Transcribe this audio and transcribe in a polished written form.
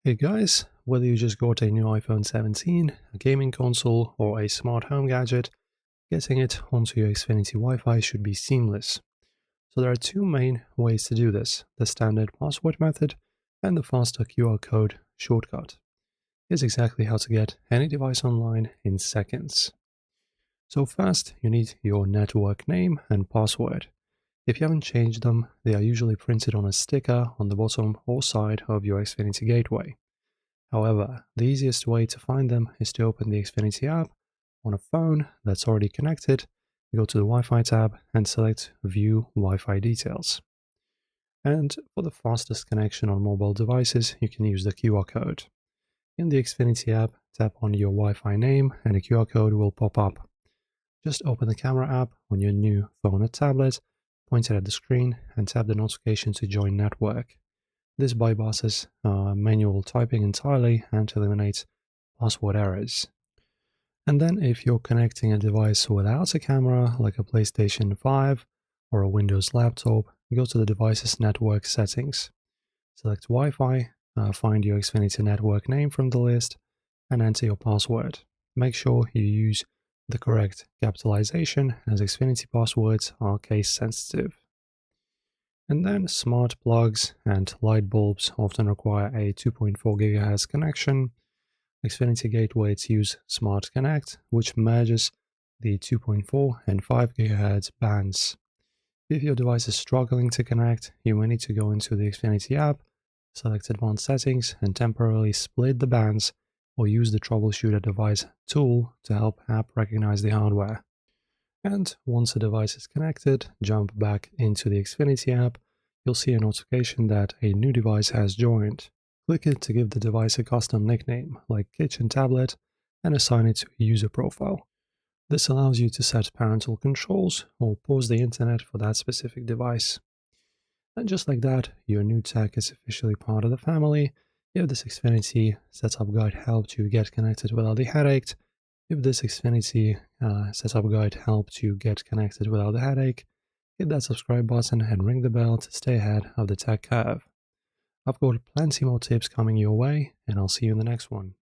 Hey guys, whether you just got a new iPhone 17, a gaming console, or a smart home gadget, getting it onto your Xfinity Wi-Fi should be seamless. So there are two main ways to do this, the standard password method and the faster QR code shortcut. Here's exactly how to get any device online in seconds. So first, you need your network name and password. If you haven't changed them, they are usually printed on a sticker on the bottom or side of your Xfinity gateway. However, the easiest way to find them is to open the Xfinity app on a phone that's already connected, go to the Wi-Fi tab and select View Wi-Fi Details. And for the fastest connection on mobile devices, you can use the QR code. In the Xfinity app, tap on your Wi-Fi name and a QR code will pop up. Just open the camera app on your new phone or tablet, point it at the screen and tap the notification to join network. This bypasses manual typing entirely and eliminates password errors. And then if you're connecting a device without a camera, like a PlayStation 5 or a Windows laptop, go to the device's network settings. Select Wi-Fi, find your Xfinity network name from the list, and enter your password. Make sure you use the correct capitalization, as Xfinity passwords are case sensitive. And then smart plugs and light bulbs often require a 2.4 GHz connection. Xfinity gateways use Smart Connect, which merges the 2.4 and 5 GHz bands. If your device is struggling to connect, you may need to go into the Xfinity app, select Advanced Settings, and temporarily split the bands, or use the Troubleshooter Device tool to help app recognize the hardware. And once the device is connected, jump back into the Xfinity app. You'll see a notification that a new device has joined. Click it to give the device a custom nickname, like Kitchen Tablet, and assign it to a user profile. This allows you to set parental controls or pause the internet for that specific device. And just like that, your new tech is officially part of the family. If this Xfinity setup guide helped you get connected without the headache, hit that subscribe button and ring the bell to stay ahead of the tech curve. I've got plenty more tips coming your way, and I'll see you in the next one.